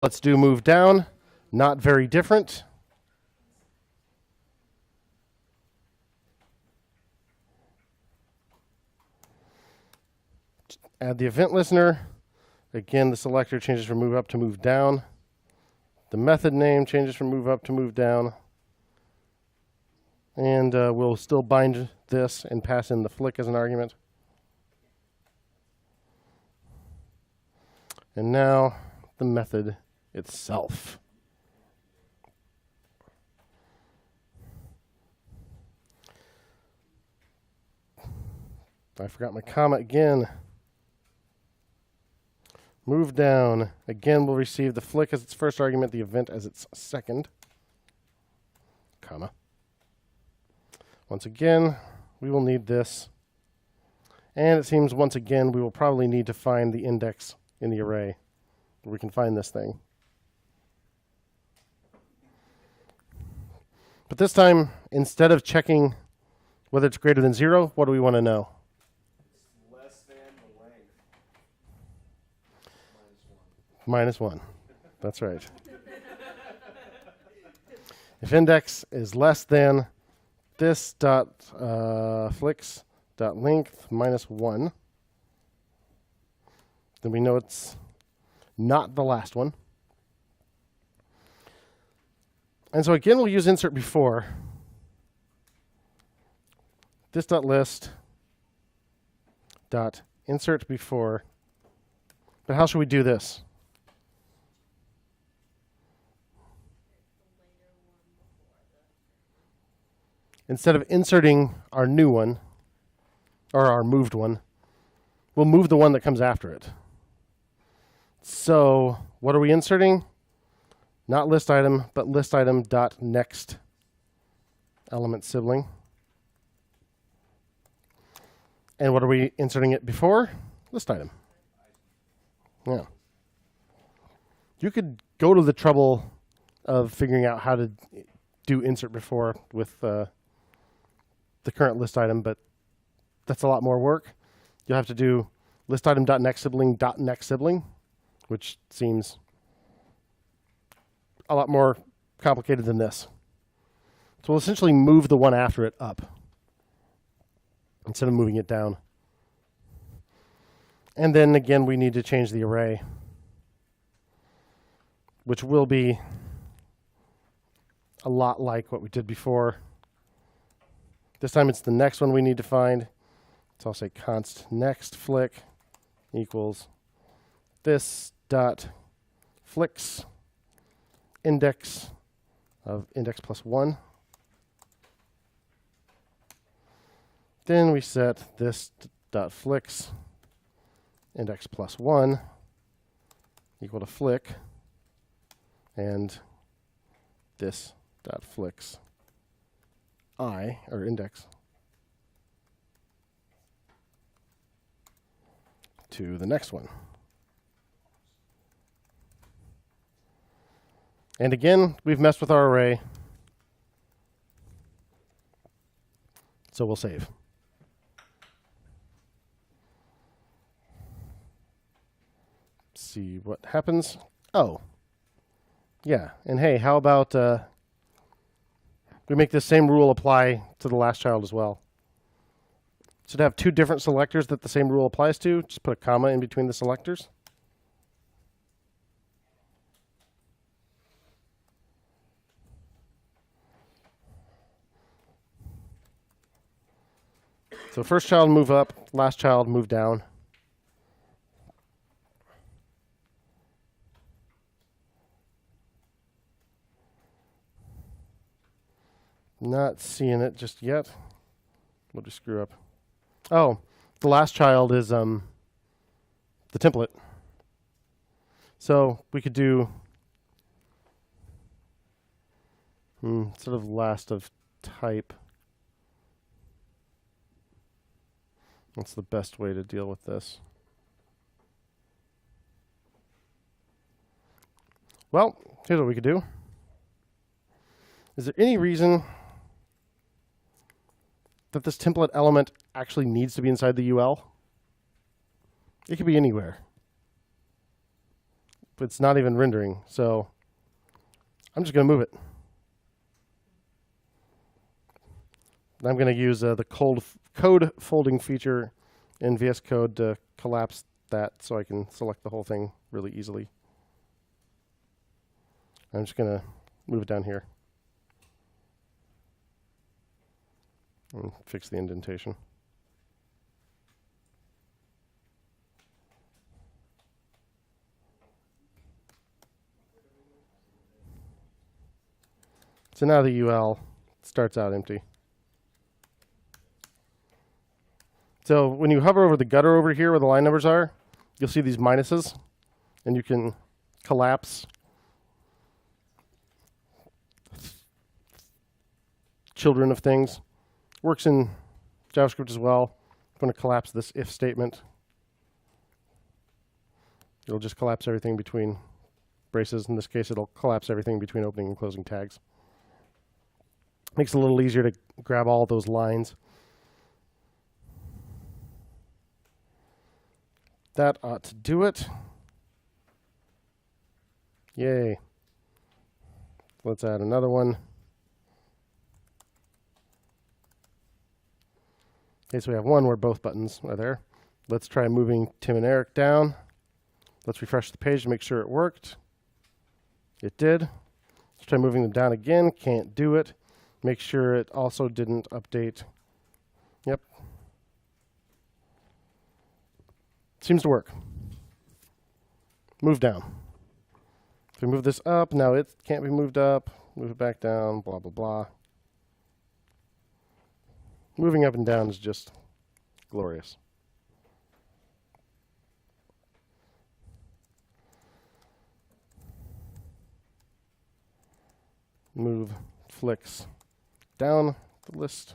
Let's do move down. Not very different. Add the event listener. Again, the selector changes from move up to move down. The method name changes from move up to move down. And we'll still bind this and pass in the flick as an argument. And now the method itself. I forgot my comma again. Move down. Again, we'll receive the flick as its first argument, the event as its second. Comma. Once again, we will need this. And it seems once again we will probably need to find the index in the array where we can find this thing. But this time, instead of checking whether it's greater than 0, what do we want to know? It's less than the length. Minus 1. That's right. If index is less than this dot flicks dot length minus 1, then we know it's not the last one. And so again, we'll use insert before. This dot list dot insert before. But how should we do this? Instead of inserting our new one, or our moved one, we'll move the one that comes after it. So what are we inserting? Not list item, but list item dot next element sibling. And what are we inserting it before? List item. Yeah. You could go to the trouble of figuring out how to do insert before with the current list item, but that's a lot more work. You'll have to do list item dot next sibling, which seems a lot more complicated than this. So we'll essentially move the one after it up instead of moving it down. And then again, we need to change the array, which will be a lot like what we did before. This time it's the next one we need to find. So I'll say const next flick equals this dot flicks index of index plus 1. Then we set this dot flicks index plus 1 equal to flick, and this dot flicks I, or index, to the next one. And again, we've messed with our array, so we'll save. See what happens. Oh, yeah. And hey, how about we make this same rule apply to the last child as well? So to have two different selectors that the same rule applies to, just put a comma in between the selectors. So first child move up, last child move down. Not seeing it just yet. We'll just screw up. Oh, the last child is the template. So we could do sort of last of type. What's the best way to deal with this? Well, here's what we could do. Is there any reason that this template element actually needs to be inside the UL? It could be anywhere. it's not even rendering. So I'm just going to move it. I'm going to use the code folding feature in VS Code to collapse that so I can select the whole thing really easily. I'm just going to move it down here and fix the indentation. So now the UL starts out empty. So when you hover over the gutter over here where the line numbers are, you'll see these minuses, and you can collapse children of things. Works in JavaScript as well. I'm going to collapse this if statement. It'll just collapse everything between braces. In this case, it'll collapse everything between opening and closing tags. Makes it a little easier to grab all those lines. That ought to do it. Yay. Let's add another one. Okay, so we have one where both buttons are there. Let's try moving Tim and Eric down. Let's refresh the page to make sure it worked. It did. Let's try moving them down again. Can't do it. Make sure it also didn't update. Yep. Seems to work. Move down. If we move this up, now it can't be moved up. Move it back down, blah, blah, blah. Moving up and down is just glorious. Move flicks down the list.